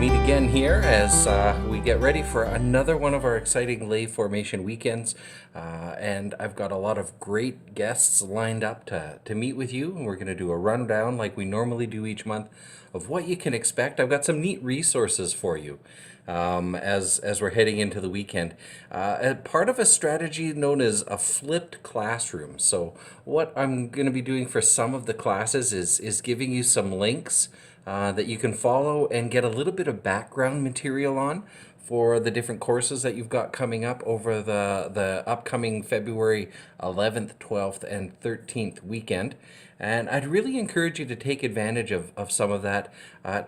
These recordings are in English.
meet again here as we get ready for another one of our exciting lay formation weekends. And I've got a lot of great guests lined up to meet with you. And we're going to do a rundown like we normally do each month of what you can expect. I've got some neat resources for you as we're heading into the weekend. Part of a strategy known as a flipped classroom. So what I'm going to be doing for some of the classes is giving you some links that you can follow and get a little bit of background material on for the different courses that you've got coming up over the upcoming February 11th, 12th, and 13th weekend. And I'd really encourage you to take advantage of some of that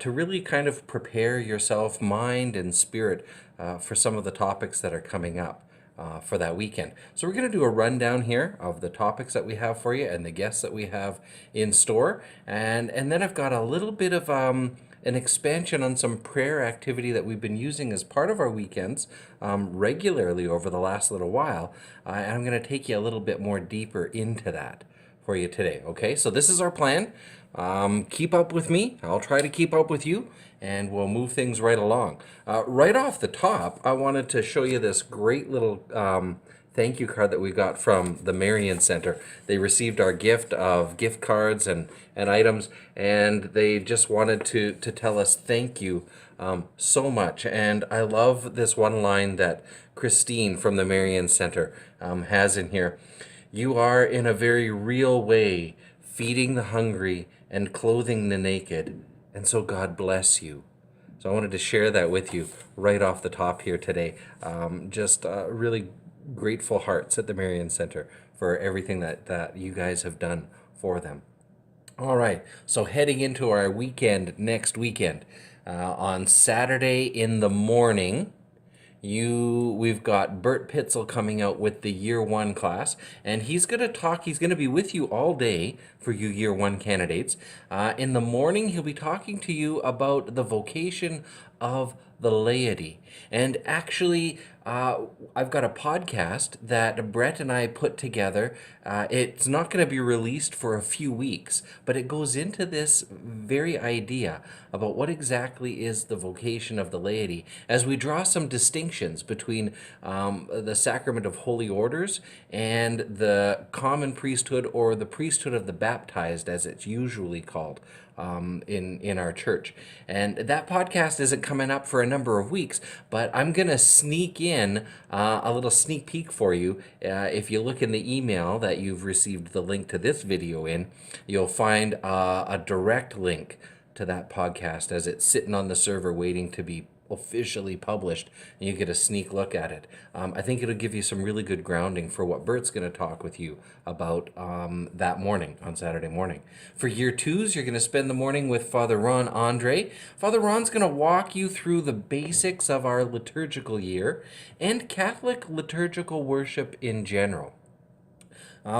to really kind of prepare yourself, mind and spirit, for some of the topics that are coming up for that weekend. So we're going to do a rundown here of the topics that we have for you and the guests that we have in store. And then I've got a little bit of an expansion on some prayer activity that we've been using as part of our weekends regularly over the last little while. And I'm going to take you a little bit more deeper into that for you today. Okay, so this is our plan. Keep up with me. I'll try to keep up with you, and we'll move things right along. Right off the top, I wanted to show you this great little thank you card that we got from the Marian Center. They received our gift of gift cards and items, and they just wanted to tell us thank you so much. And I love this one line that Christine from the Marian Center has in here. You are in a very real way feeding the hungry and clothing the naked, and so God bless you. So I wanted to share that with you right off the top here today. Just really grateful hearts at the Marian Center for everything that you guys have done for them. All right, so heading into our weekend, next weekend, on Saturday in the morning, we've got Bert Pitzel coming out with the Year 1 class, and he's going to be with you all day for you Year 1 candidates. In the morning, he'll be talking to you about the vocation of the laity. And actually, I've got a podcast that Brett and I put together. It's not going to be released for a few weeks, but it goes into this very idea about what exactly is the vocation of the laity as we draw some distinctions between the sacrament of holy orders and the common priesthood, or the priesthood of the baptized as it's usually called in our church. And that podcast isn't coming up for a number of weeks, but I'm going to sneak in a little sneak peek for you. If you look in the email that you've received the link to this video in, you'll find a direct link to that podcast as it's sitting on the server waiting to be officially published, and you get a sneak look at it. I think it'll give you some really good grounding for what Bert's going to talk with you about that morning, on Saturday morning. For Year 2s, you're going to spend the morning with Father Ron Andre. Father Ron's going to walk you through the basics of our liturgical year and Catholic liturgical worship in general.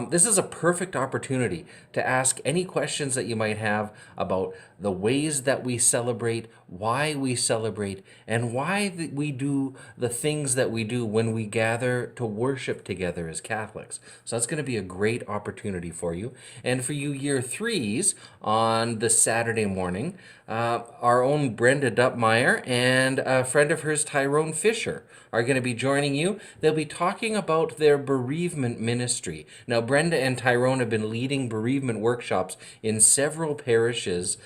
This is a perfect opportunity to ask any questions that you might have about the ways that we celebrate, why we celebrate, and why we do the things that we do when we gather to worship together as Catholics. So that's going to be a great opportunity for you. And for you Year 3s, on the Saturday morning, our own Brenda Dupmeyer and a friend of hers, Tyrone Fisher, are going to be joining you. They'll be talking about their Bereavement Ministry. Now, Brenda and Tyrone have been leading bereavement workshops in several parishes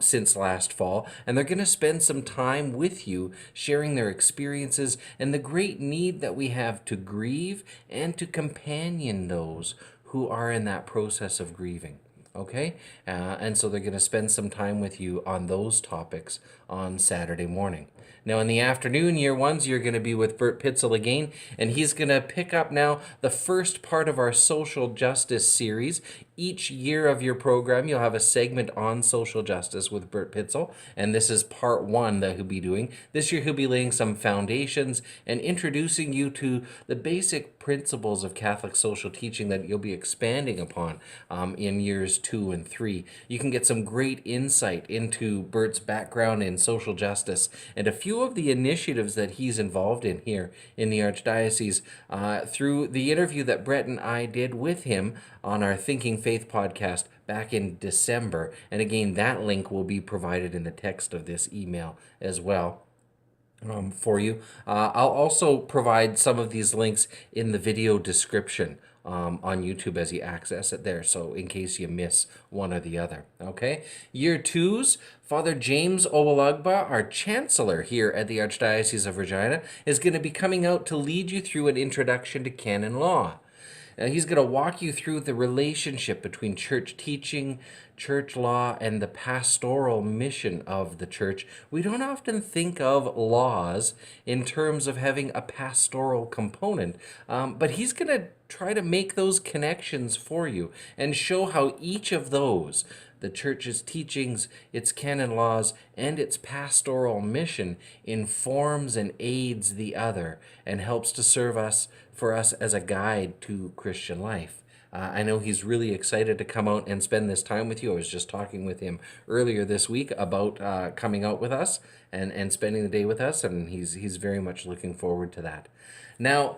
since last fall, and they're going to spend some time with you sharing their experiences and the great need that we have to grieve and to companion those who are in that process of grieving. Okay? And so they're going to spend some time with you on those topics on Saturday morning. Now, in the afternoon, Year 1s, you're going to be with Bert Pitzel again, and he's going to pick up now the first part of our social justice series. Each year of your program, you'll have a segment on social justice with Bert Pitzel, and this is part 1 that he'll be doing. This year, he'll be laying some foundations and introducing you to the basic principles of Catholic social teaching that you'll be expanding upon in Years 2 and 3. You can get some great insight into Bert's background in social justice and a few of the initiatives that he's involved in here in the Archdiocese through the interview that Brett and I did with him on our Thinking Faith podcast back in December. And again, that link will be provided in the text of this email as well. For you. I'll also provide some of these links in the video description on YouTube as you access it there, so in case you miss one or the other. Okay? Year 2s, Father James Owalugba, our Chancellor here at the Archdiocese of Regina, is going to be coming out to lead you through an introduction to Canon Law. He's going to walk you through the relationship between church teaching, church law, and the pastoral mission of the church. We don't often think of laws in terms of having a pastoral component, but he's going to try to make those connections for you and show how each of those, the church's teachings, its canon laws, and its pastoral mission, informs and aids the other and helps to serve us for us as a guide to Christian life. I know he's really excited to come out and spend this time with you. I was just talking with him earlier this week about coming out with us and spending the day with us, and he's very much looking forward to that. Now,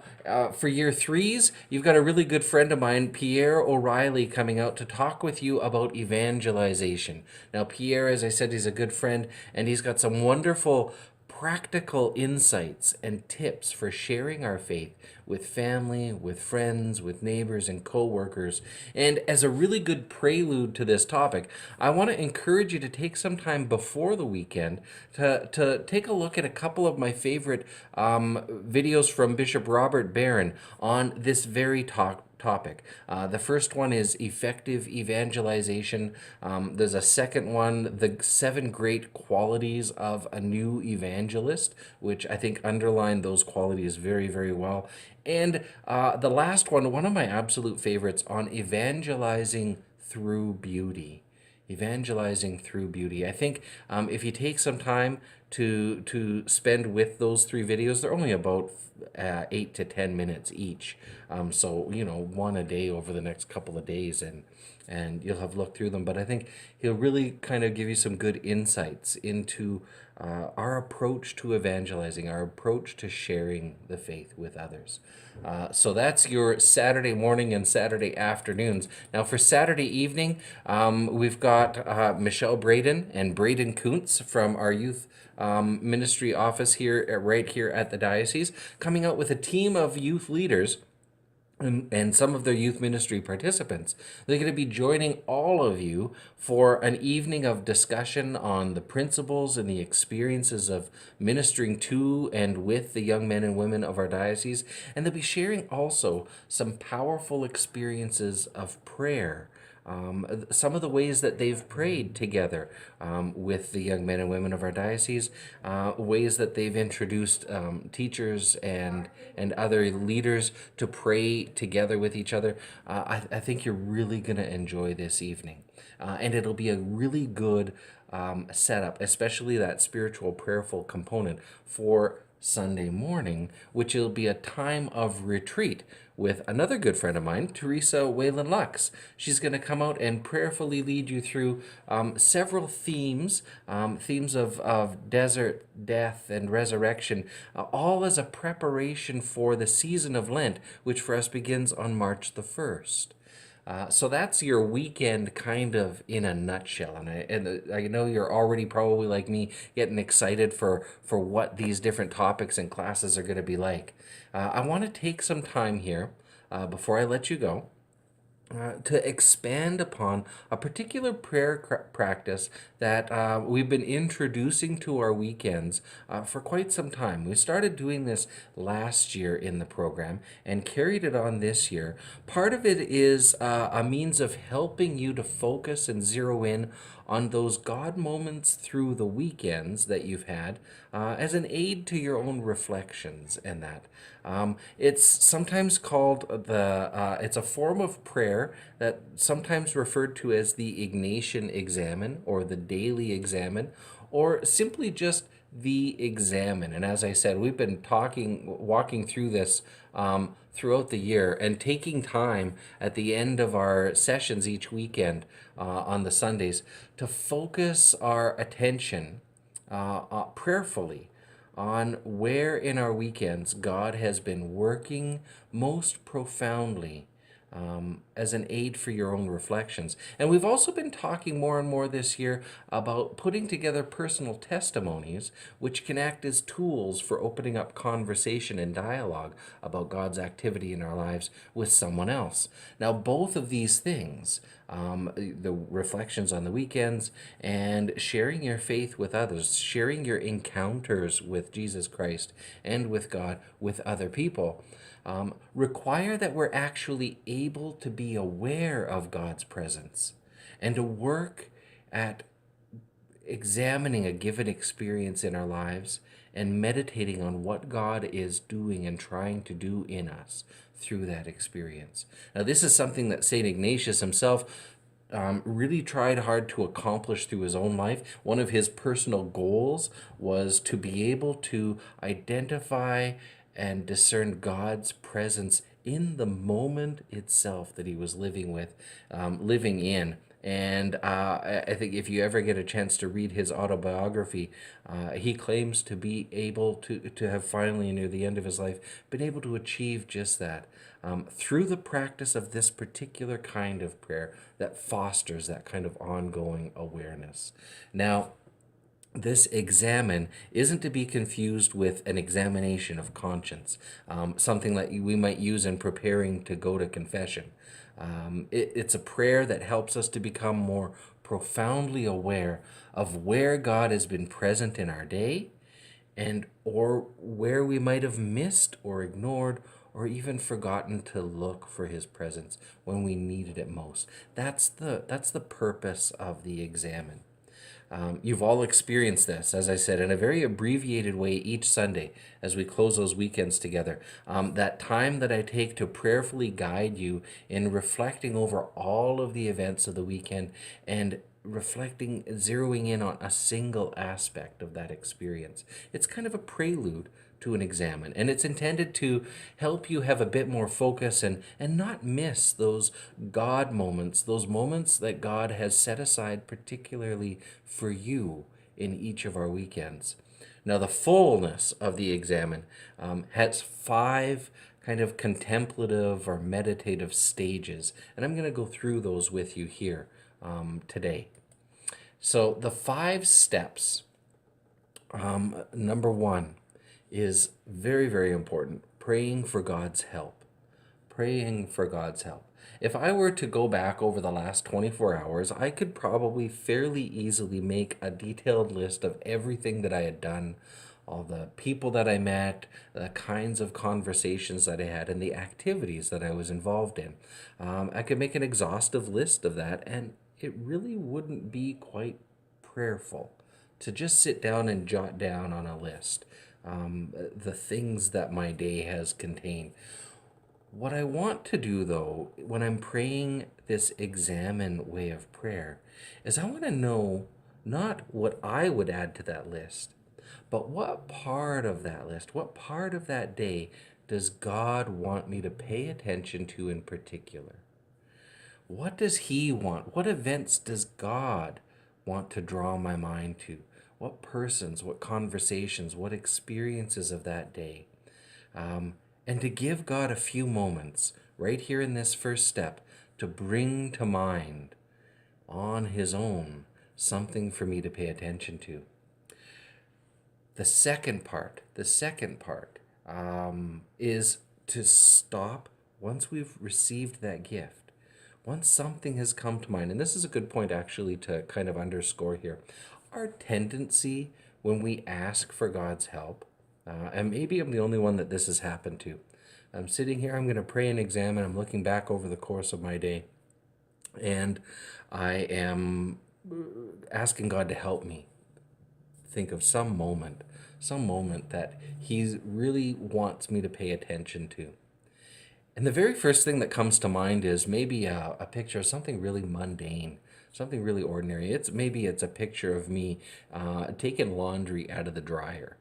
for year 3s, you've got a really good friend of mine, Pierre O'Reilly, coming out to talk with you about evangelization. Now, Pierre, as I said, he's a good friend, and he's got some wonderful practical insights and tips for sharing our faith with family, with friends, with neighbors, and co-workers. And as a really good prelude to this topic, I want to encourage you to take some time before the weekend to take a look at a couple of my favorite videos from Bishop Robert Barron on this very topic. The first one is effective evangelization. There's a second one, the 7 great qualities of a new evangelist, which I think underline those qualities very, very well. And the last one of my absolute favorites, on evangelizing through beauty. Evangelizing through beauty. I think if you take some time to spend with those 3 videos, they're only about 8 to 10 minutes each. So, one a day over the next couple of days, and you'll have looked through them. But I think he'll really kind of give you some good insights into our approach to evangelizing, our approach to sharing the faith with others. So that's your Saturday morning and Saturday afternoons. Now for Saturday evening, we've got Michelle Braden and Braden Kuntz from our youth ministry office here, right here at the diocese, coming out with a team of youth leaders and some of their youth ministry participants. They're going to be joining all of you for an evening of discussion on the principles and the experiences of ministering to and with the young men and women of our diocese. And they'll be sharing also some powerful experiences of prayer. Some of the ways that they've prayed together with the young men and women of our diocese, ways that they've introduced teachers and other leaders to pray together with each other. I think you're really going to enjoy this evening. And it'll be a really good setup, especially that spiritual prayerful component for Sunday morning, which will be a time of retreat with another good friend of mine, Teresa Whalen Lux. She's going to come out and prayerfully lead you through several themes of desert, death, and resurrection, all as a preparation for the season of Lent, which for us begins on March the 1st. So that's your weekend kind of in a nutshell. And I know you're already probably like me getting excited for what these different topics and classes are going to be like. I want to take some time here before I let you go to expand upon a particular prayer practice that we've been introducing to our weekends for quite some time. We started doing this last year in the program and carried it on this year. Part of it is a means of helping you to focus and zero in on those God moments through the weekends that you've had as an aid to your own reflections and that. It's sometimes called it's a form of prayer that sometimes referred to as the Ignatian Examen or the Daily Examen, or simply just the Examen. And as I said, we've been walking through this throughout the year and taking time at the end of our sessions each weekend on the Sundays to focus our attention prayerfully on where in our weekends God has been working most profoundly as an aid for your own reflections. And we've also been talking more and more this year about putting together personal testimonies, which can act as tools for opening up conversation and dialogue about God's activity in our lives with someone else. Now, both of these things, the reflections on the weekends and sharing your faith with others, sharing your encounters with Jesus Christ and with God with other people, require that we're actually able to be aware of God's presence and to work at examining a given experience in our lives and meditating on what God is doing and trying to do in us through that experience. Now, this is something that St. Ignatius himself really tried hard to accomplish through his own life. One of his personal goals was to be able to identify and discern God's presence in the moment itself that he was living in. And I think if you ever get a chance to read his autobiography, he claims to be able to have finally, near the end of his life, been able to achieve just that through the practice of this particular kind of prayer that fosters that kind of ongoing awareness. Now, this examine isn't to be confused with an examination of conscience, something that we might use in preparing to go to confession. It's a prayer that helps us to become more profoundly aware of where God has been present in our day and or where we might have missed or ignored or even forgotten to look for his presence when we needed it most. That's the purpose of the examine. You've all experienced this, as I said, in a very abbreviated way each Sunday as we close those weekends together. That time that I take to prayerfully guide you in reflecting over all of the events of the weekend and reflecting, zeroing in on a single aspect of that experience. It's kind of a prelude to an examine, and it's intended to help you have a bit more focus and not miss those God moments, those moments that God has set aside particularly for you in each of our weekends. Now, the fullness of the examine has 5 kind of contemplative or meditative stages, and I'm going to go through those with you here today. So the 5 steps, number 1 is very, very important. Praying for God's help. Praying for God's help. If I were to go back over the last 24 hours, I could probably fairly easily make a detailed list of everything that I had done, all the people that I met, the kinds of conversations that I had, and the activities that I was involved in. I could make an exhaustive list of that, and it really wouldn't be quite prayerful to just sit down and jot down on a list the things that my day has contained. What I want to do, though, when I'm praying this examine way of prayer, is I want to know not what I would add to that list, but what part of that list, what part of that day does God want me to pay attention to in particular? What does He want? What events does God want to draw my mind to? What persons, what conversations, what experiences of that day? And to give God a few moments right here in this first step to bring to mind on His own something for me to pay attention to. The second part is to stop once we've received that gift. Once something has come to mind, and this is a good point actually to kind of underscore here, our tendency when we ask for God's help, and maybe I'm the only one that this has happened to. I'm sitting here, I'm going to pray and examine, I'm looking back over the course of my day, and I am asking God to help me think of some moment that He really wants me to pay attention to. And the very first thing that comes to mind is maybe a picture of something really mundane, something really ordinary. Maybe it's a picture of me taking laundry out of the dryer.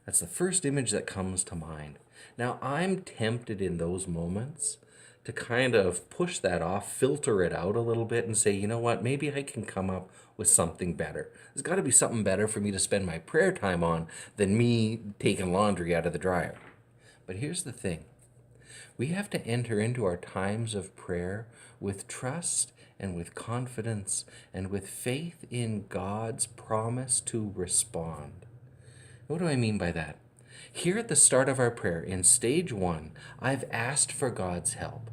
That's the first image that comes to mind. Now, I'm tempted in those moments to kind of push that off, filter it out a little bit and say, you know what, maybe I can come up with something better. There's got to be something better for me to spend my prayer time on than me taking laundry out of the dryer. But here's the thing. We have to enter into our times of prayer with trust and with confidence and with faith in God's promise to respond. What do I mean by that? Here at the start of our prayer, in stage 1, I've asked for God's help.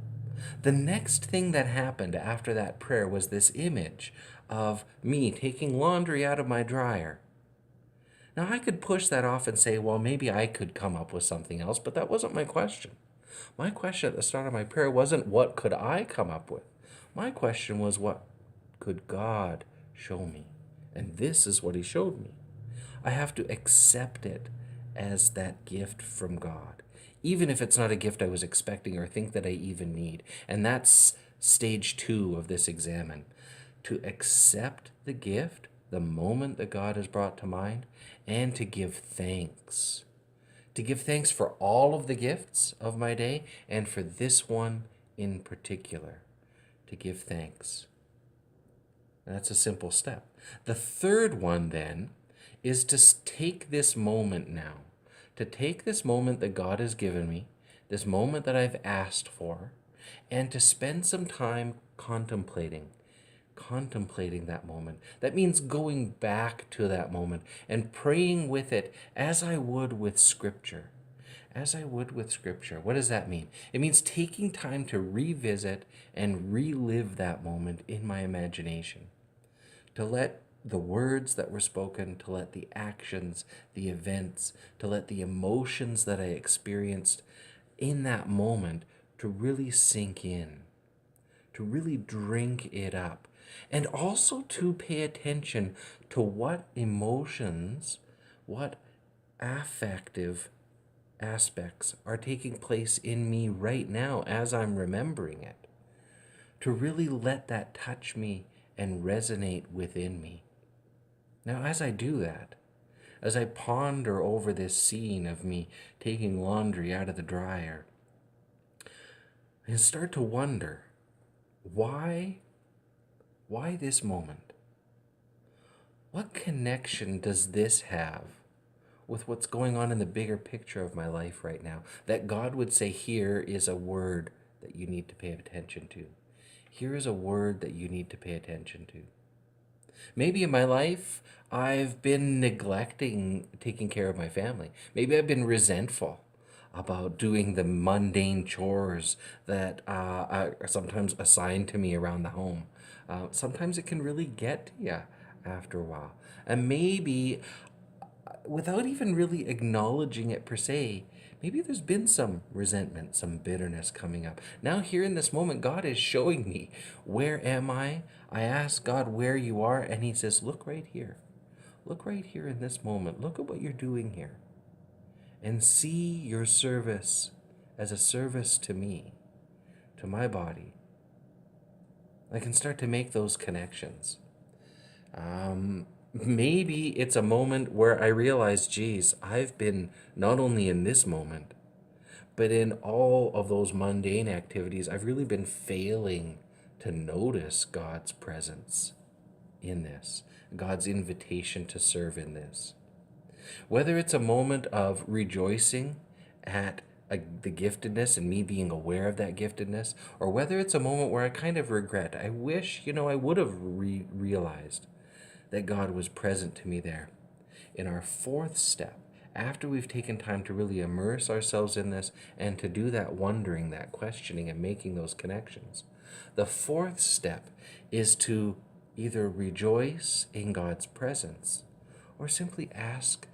The next thing that happened after that prayer was this image of me taking laundry out of my dryer. Now, I could push that off and say, well, maybe I could come up with something else, but that wasn't my question. My question at the start of my prayer wasn't what could I come up with. My question was, what could God show me? And this is what he showed me. I have to accept it as that gift from God, even if it's not a gift I was expecting or think that I even need. And that's stage 2 of this examine. To accept the gift, the moment that God has brought to mind, and to give thanks. To give thanks for all of the gifts of my day and for this one in particular. To give thanks. That's a simple step. The third one then is to take this moment now, to take this moment that God has given me, this moment that I've asked for, and to spend some time contemplating that moment. That means going back to that moment and praying with it as I would with Scripture. As I would with Scripture. What does that mean? It means taking time to revisit and relive that moment in my imagination. To let the words that were spoken, to let the actions, the events, to let the emotions that I experienced in that moment to really sink in, to really drink it up, and also to pay attention to what emotions, what affective aspects are taking place in me right now as I'm remembering it, to really let that touch me and resonate within me. Now, as I do that, as I ponder over this scene of me taking laundry out of the dryer, I start to wonder, why this moment? What connection does this have with what's going on in the bigger picture of my life right now? That God would say, here is a word that you need to pay attention to. Here is a word that you need to pay attention to. Maybe in my life, I've been neglecting taking care of my family. Maybe I've been resentful about doing the mundane chores that are sometimes assigned to me around the home. Sometimes it can really get to you after a while. And maybe, without even really acknowledging it per se, maybe there's been some resentment, some bitterness coming up. Now here in this moment, God is showing me, where am I? I ask God where you are, and he says, look right here. Look right here in this moment. Look at what you're doing here. And see your service as a service to me, to my body. I can start to make those connections. Maybe it's a moment where I realize, geez, I've been not only in this moment, but in all of those mundane activities, I've really been failing to notice God's presence in this, God's invitation to serve in this. Whether it's a moment of rejoicing at the giftedness and me being aware of that giftedness, or whether it's a moment where I kind of regret, I wish, I would have realized that God was present to me there. In our fourth step, after we've taken time to really immerse ourselves in this and to do that wondering, that questioning, and making those connections, the fourth step is to either rejoice in God's presence or simply ask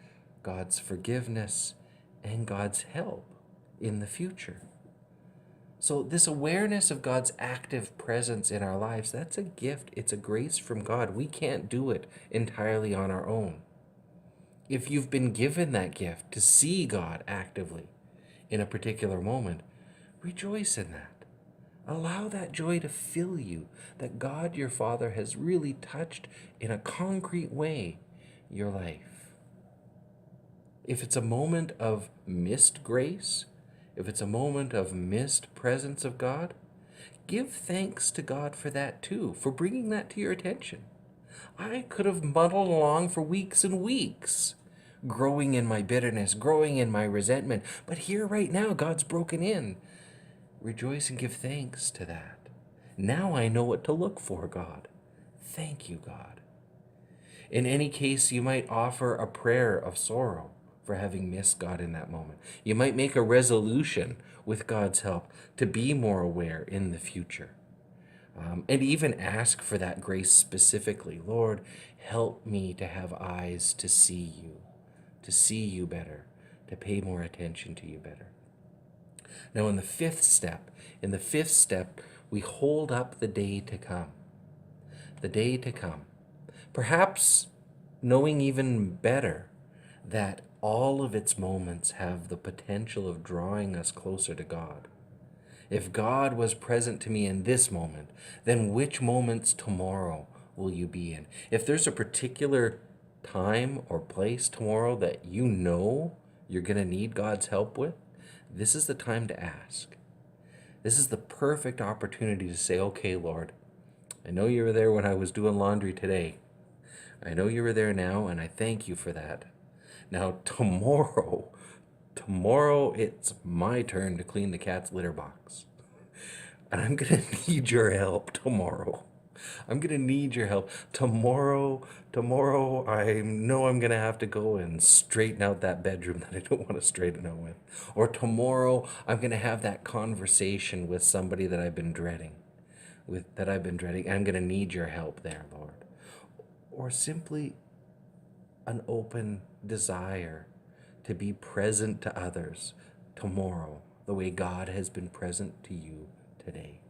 God's forgiveness and God's help in the future. So this awareness of God's active presence in our lives, that's a gift. It's a grace from God. We can't do it entirely on our own. If you've been given that gift to see God actively in a particular moment, rejoice in that. Allow that joy to fill you, that God, your Father, has really touched in a concrete way your life. If it's a moment of missed grace, if it's a moment of missed presence of God, give thanks to God for that too, for bringing that to your attention. I could have muddled along for weeks and weeks, growing in my bitterness, growing in my resentment. But here right now, God's broken in Rejoice and give thanks to that. Now I know what to look for, God. Thank you, God. In any case, you might offer a prayer of sorrow for having missed God in that moment. You might make a resolution with God's help to be more aware in the future. And even ask for that grace specifically. Lord, help me to have eyes to see you better, to pay more attention to you better. Now, in the fifth step, we hold up the day to come. The day to come. Perhaps knowing even better that all of its moments have the potential of drawing us closer to God. If God was present to me in this moment, then which moments tomorrow will you be in? If there's a particular time or place tomorrow that you know you're going to need God's help with, this is the time to ask. This is the perfect opportunity to say, okay, Lord, I know you were there when I was doing laundry today. I know you were there now, and I thank you for that. Now, tomorrow it's my turn to clean the cat's litter box. And I'm going to need your help tomorrow. I'm going to need your help. Tomorrow, I know I'm going to have to go and straighten out that bedroom that I don't want to straighten out with. Or tomorrow, I'm going to have that conversation with somebody that I've been dreading. I'm going to need your help there, Lord. Or simply an open desire to be present to others tomorrow, the way God has been present to you today.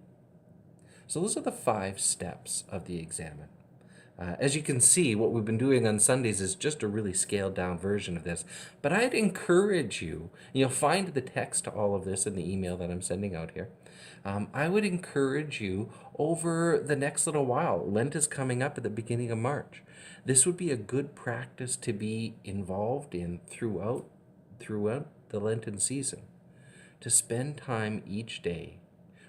So those are the 5 steps of the Examen. As you can see, what we've been doing on Sundays is just a really scaled down version of this. But I'd encourage you, and you'll find the text to all of this in the email that I'm sending out here. I would encourage you over the next little while. Lent is coming up at the beginning of March. This would be a good practice to be involved in throughout the Lenten season. To spend time each day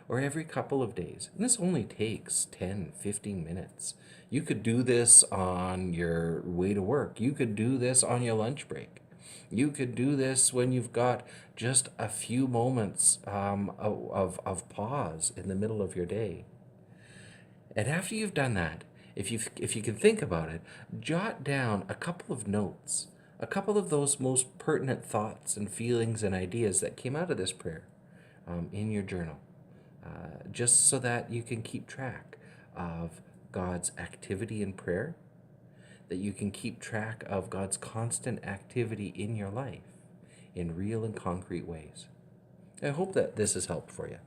or every couple of days. And this only takes 10, 15 minutes. You could do this on your way to work. You could do this on your lunch break. You could do this when you've got just a few moments of pause in the middle of your day. And after you've done that, if you can think about it, jot down a couple of notes, a couple of those most pertinent thoughts and feelings and ideas that came out of this prayer in your journal. Just so that you can keep track of God's activity in prayer, that you can keep track of God's constant activity in your life in real and concrete ways. I hope that this has helped for you.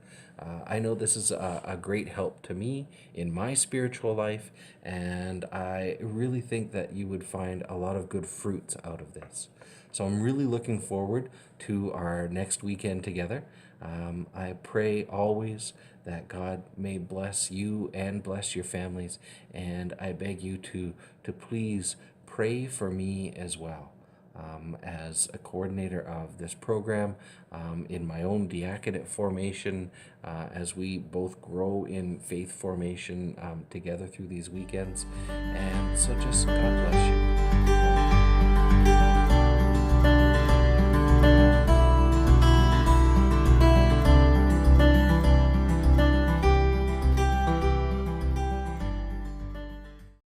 I know this is a great help to me in my spiritual life, and I really think that you would find a lot of good fruits out of this. So I'm really looking forward to our next weekend together. I pray always that God may bless you and bless your families, and I beg you to please pray for me as well. As a coordinator of this program, in my own diaconate formation, as we both grow in faith formation together through these weekends. And so just God bless you.